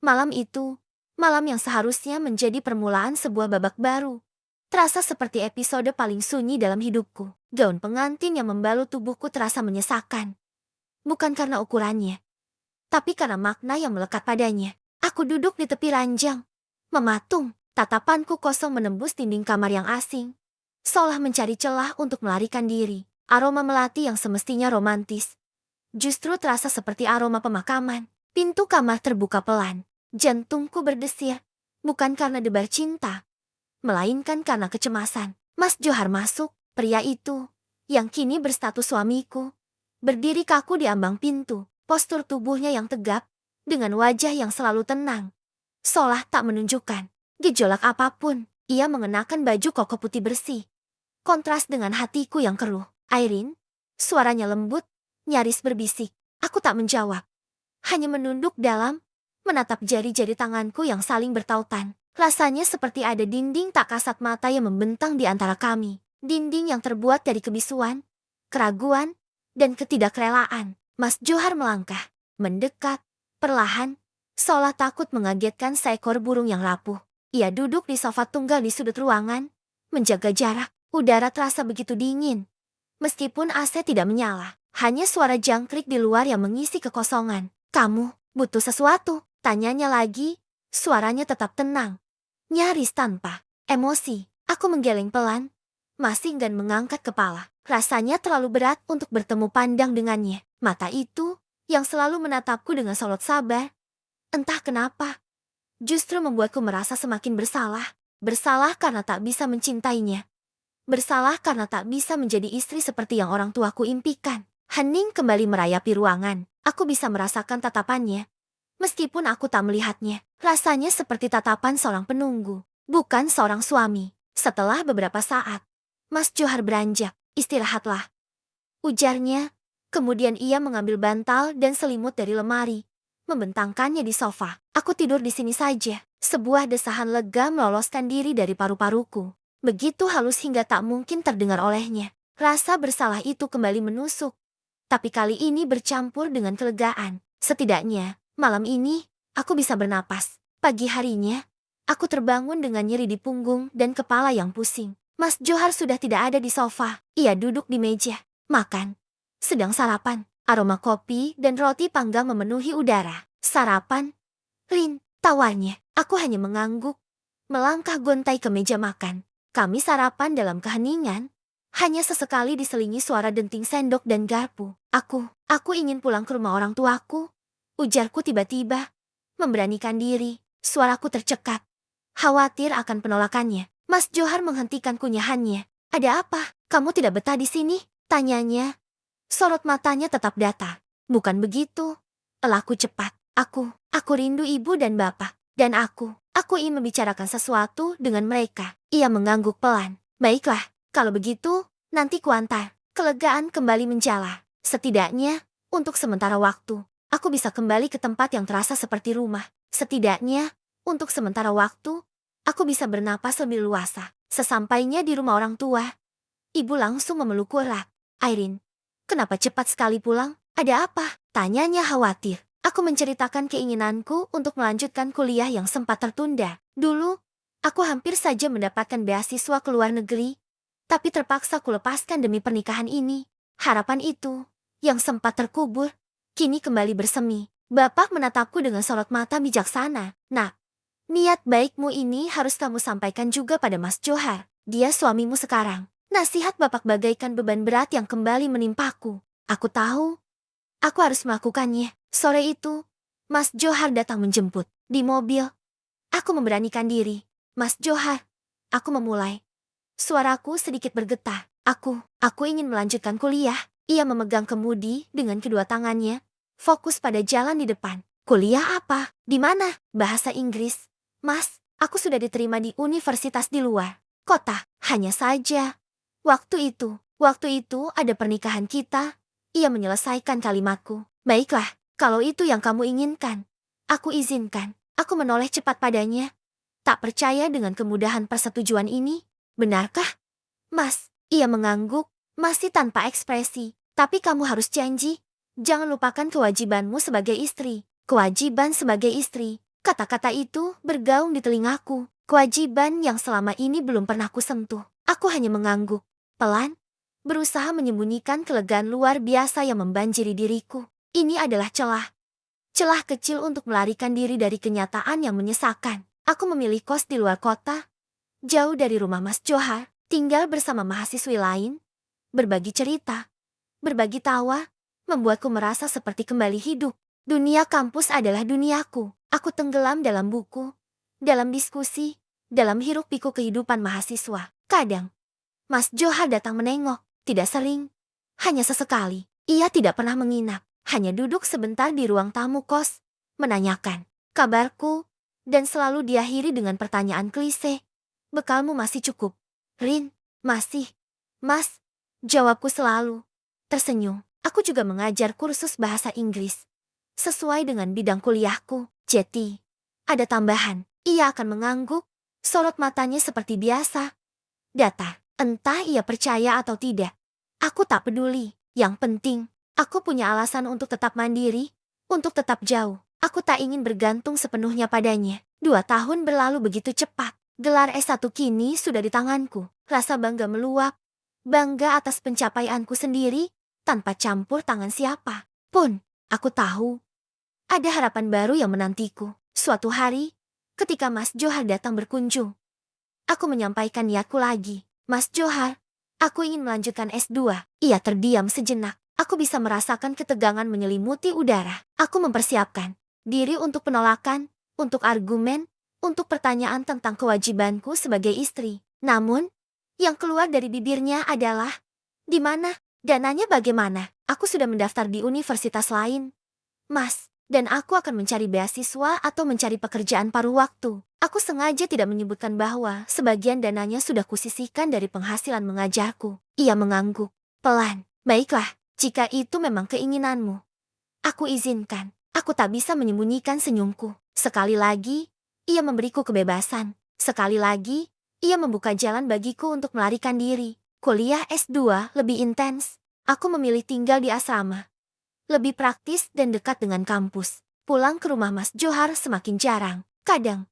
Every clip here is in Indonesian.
Malam itu, malam yang seharusnya menjadi permulaan sebuah babak baru, terasa seperti episode paling sunyi dalam hidupku. Gaun pengantin yang membalut tubuhku terasa menyesakan. Bukan karena ukurannya, tapi karena makna yang melekat padanya. Aku duduk di tepi ranjang, mematung. Tatapanku kosong menembus dinding kamar yang asing, seolah mencari celah untuk melarikan diri. Aroma melati yang semestinya romantis justru terasa seperti aroma pemakaman. Pintu kamar terbuka pelan. Jantungku berdesir, bukan karena debar cinta, melainkan karena kecemasan. Mas Johar masuk, pria itu, yang kini berstatus suamiku, berdiri kaku di ambang pintu. Postur tubuhnya yang tegap, dengan wajah yang selalu tenang, seolah tak menunjukkan gejolak apapun. Ia mengenakan baju koko putih bersih, kontras dengan hatiku yang keruh. Airin, suaranya lembut, nyaris berbisik. Aku tak menjawab, hanya menunduk dalam, menatap jari-jari tanganku yang saling bertautan. Rasanya seperti ada dinding tak kasat mata yang membentang di antara kami. Dinding yang terbuat dari kebisuan, keraguan, dan ketidakrelaan. Mas Johar melangkah, mendekat, perlahan, seolah takut mengagetkan seekor burung yang rapuh. Ia duduk di sofa tunggal di sudut ruangan, menjaga jarak. Udara terasa begitu dingin. Meskipun AC tidak menyala, hanya suara jangkrik di luar yang mengisi kekosongan. Kamu butuh sesuatu? Tanyanya lagi, suaranya tetap tenang, nyaris tanpa emosi. Aku menggeleng pelan, masih enggan mengangkat kepala. Rasanya terlalu berat untuk bertemu pandang dengannya. Mata itu, yang selalu menatapku dengan sorot sabar, entah kenapa, justru membuatku merasa semakin bersalah. Bersalah karena tak bisa mencintainya. Bersalah karena tak bisa menjadi istri seperti yang orang tuaku impikan. Hening kembali merayapi ruangan. Aku bisa merasakan tatapannya. Meskipun aku tak melihatnya, rasanya seperti tatapan seorang penunggu, bukan seorang suami. Setelah beberapa saat, Mas Johar beranjak. Istirahatlah, ujarnya. Kemudian ia mengambil bantal dan selimut dari lemari, membentangkannya di sofa. Aku tidur di sini saja. Sebuah desahan lega meloloskan diri dari paru-paruku. Begitu halus hingga tak mungkin terdengar olehnya. Rasa bersalah itu kembali menusuk, tapi kali ini bercampur dengan kelegaan. Setidaknya, malam ini, aku bisa bernapas. Pagi harinya, aku terbangun dengan nyeri di punggung dan kepala yang pusing. Mas Johar sudah tidak ada di sofa. Ia duduk di meja, makan, sedang sarapan. Aroma kopi dan roti panggang memenuhi udara. Sarapan? Rin, tawarnya. Aku hanya mengangguk, melangkah gontai ke meja makan. Kami sarapan dalam keheningan. Hanya sesekali diselingi suara denting sendok dan garpu. Aku ingin pulang ke rumah orang tuaku. Ujarku tiba-tiba, memberanikan diri. Suaraku tercekat, khawatir akan penolakannya. Mas Johar menghentikan kunyahannya. Ada apa? Kamu tidak betah di sini? Tanyanya. Sorot matanya tetap datar. Bukan begitu. Elahku cepat. Aku rindu ibu dan bapak. Dan aku ingin membicarakan sesuatu dengan mereka. Ia mengangguk pelan. Baiklah, kalau begitu, nanti kuantar. Kelegaan kembali menjala. Setidaknya, untuk sementara waktu, aku bisa kembali ke tempat yang terasa seperti rumah. Setidaknya, untuk sementara waktu, aku bisa bernapas lebih luasa. Sesampainya di rumah orang tua, ibu langsung memelukku erat. Airin, kenapa cepat sekali pulang? Ada apa? Tanyanya khawatir. Aku menceritakan keinginanku untuk melanjutkan kuliah yang sempat tertunda. Dulu, aku hampir saja mendapatkan beasiswa ke luar negeri, tapi terpaksa kulepaskan demi pernikahan ini. Harapan itu, yang sempat terkubur, kini kembali bersemi. Bapak menatapku dengan sorot mata bijaksana. Nak, niat baikmu ini harus kamu sampaikan juga pada Mas Johar. Dia suamimu sekarang. Nasihat bapak bagaikan beban berat yang kembali menimpaku. Aku tahu, aku harus melakukannya. Sore itu, Mas Johar datang menjemput. Di mobil, aku memberanikan diri. Mas Johar, aku memulai. Suaraku sedikit bergetar. Aku ingin melanjutkan kuliah. Ia memegang kemudi dengan kedua tangannya, fokus pada jalan di depan. Kuliah apa? Di mana? Bahasa Inggris. Mas, aku sudah diterima di universitas di luar kota. Hanya saja, waktu itu ada pernikahan kita. Ia menyelesaikan kalimatku. Baiklah, kalau itu yang kamu inginkan, aku izinkan. Aku menoleh cepat padanya, tak percaya dengan kemudahan persetujuan ini. Benarkah, Mas? Ia mengangguk, masih tanpa ekspresi. Tapi kamu harus janji, jangan lupakan kewajibanmu sebagai istri. Kewajiban sebagai istri. Kata-kata itu bergaung di telingaku. Kewajiban yang selama ini belum pernah kusentuh. Aku hanya mengangguk, pelan, berusaha menyembunyikan kelegaan luar biasa yang membanjiri diriku. Ini adalah celah. Celah kecil untuk melarikan diri dari kenyataan yang menyesakan. Aku memilih kos di luar kota, jauh dari rumah Mas Johar, tinggal bersama mahasiswi lain, berbagi cerita, berbagi tawa, membuatku merasa seperti kembali hidup. Dunia kampus adalah duniaku. Aku tenggelam dalam buku, dalam diskusi, dalam hiruk-pikuk kehidupan mahasiswa. Kadang, Mas Johar datang menengok, tidak sering, hanya sesekali. Ia tidak pernah menginap, hanya duduk sebentar di ruang tamu kos, menanyakan kabarku, dan selalu diakhiri dengan pertanyaan klise. Bekalmu masih cukup? Rin, masih. Mas, jawabku selalu. Tersenyum, aku juga mengajar kursus bahasa Inggris. Sesuai dengan bidang kuliahku, Jeti. Ada tambahan, ia akan mengangguk, sorot matanya seperti biasa. Datar, entah ia percaya atau tidak. Aku tak peduli, yang penting, aku punya alasan untuk tetap mandiri, untuk tetap jauh. Aku tak ingin bergantung sepenuhnya padanya. 2 tahun berlalu begitu cepat. Gelar S1 kini sudah di tanganku. Rasa bangga meluap. Bangga atas pencapaianku sendiri, tanpa campur tangan siapa pun. Aku tahu, ada harapan baru yang menantiku. Suatu hari, ketika Mas Johar datang berkunjung, aku menyampaikan niatku lagi. Mas Johar, aku ingin melanjutkan S2. Ia terdiam sejenak. Aku bisa merasakan ketegangan menyelimuti udara. Aku mempersiapkan diri untuk penolakan, untuk argumen, untuk pertanyaan tentang kewajibanku sebagai istri. Namun, yang keluar dari bibirnya adalah, di mana? Dananya bagaimana? Aku sudah mendaftar di universitas lain, Mas, dan aku akan mencari beasiswa atau mencari pekerjaan paruh waktu. Aku sengaja tidak menyebutkan bahwa sebagian dananya sudah kusisihkan dari penghasilan mengajarku. Ia mengangguk, pelan. Baiklah, jika itu memang keinginanmu, aku izinkan. Aku tak bisa menyembunyikan senyumku. Sekali lagi, ia memberiku kebebasan. Sekali lagi, ia membuka jalan bagiku untuk melarikan diri. Kuliah S2 lebih intens. Aku memilih tinggal di asrama. Lebih praktis dan dekat dengan kampus. Pulang ke rumah Mas Johar semakin jarang. Kadang,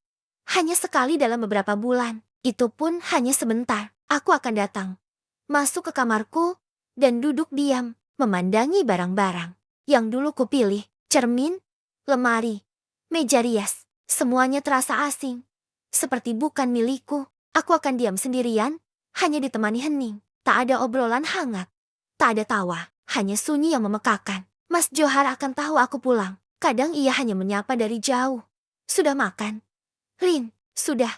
hanya sekali dalam beberapa bulan. Itu pun hanya sebentar. Aku akan datang, masuk ke kamarku, dan duduk diam, memandangi barang-barang yang dulu kupilih. Cermin, lemari, meja rias. Semuanya terasa asing. Seperti bukan milikku. Aku akan diam sendirian, hanya ditemani hening. Tak ada obrolan hangat. Tak ada tawa, hanya sunyi yang memekakan. Mas Johar akan tahu aku pulang. Kadang ia hanya menyapa dari jauh. Sudah makan? Rin, sudah.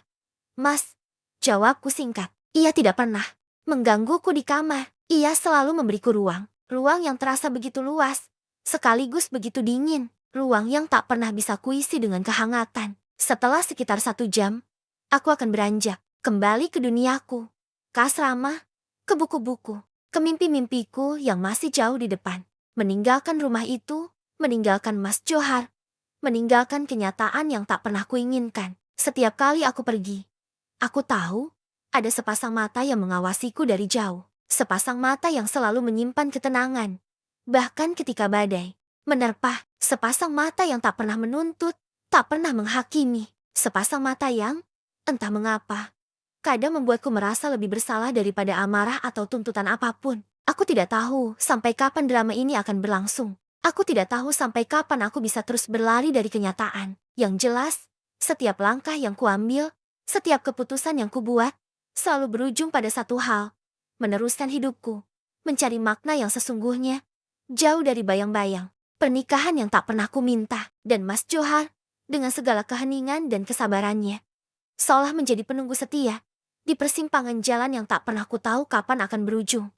Mas, jawabku singkat. Ia tidak pernah menggangguku di kamar. Ia selalu memberiku ruang. Ruang yang terasa begitu luas, sekaligus begitu dingin. Ruang yang tak pernah bisa kuisi dengan kehangatan. Setelah sekitar 1 jam, aku akan beranjak kembali ke duniaku. Ke asrama, ke buku-buku, ke mimpi-mimpiku yang masih jauh di depan. Meninggalkan rumah itu, meninggalkan Mas Johar, meninggalkan kenyataan yang tak pernah kuinginkan. Setiap kali aku pergi, aku tahu ada sepasang mata yang mengawasiku dari jauh. Sepasang mata yang selalu menyimpan ketenangan. Bahkan ketika badai menerpa, sepasang mata yang tak pernah menuntut, tak pernah menghakimi. Sepasang mata yang, entah mengapa, kadang membuatku merasa lebih bersalah daripada amarah atau tuntutan apapun. Aku tidak tahu sampai kapan drama ini akan berlangsung. Aku tidak tahu sampai kapan aku bisa terus berlari dari kenyataan. Yang jelas, setiap langkah yang kuambil, setiap keputusan yang kubuat, selalu berujung pada satu hal. Meneruskan hidupku, mencari makna yang sesungguhnya, jauh dari bayang-bayang. Pernikahan yang tak pernah kuminta. Dan Mas Johar, dengan segala keheningan dan kesabarannya, seolah menjadi penunggu setia di persimpangan jalan yang tak pernah ku tahu kapan akan berujung.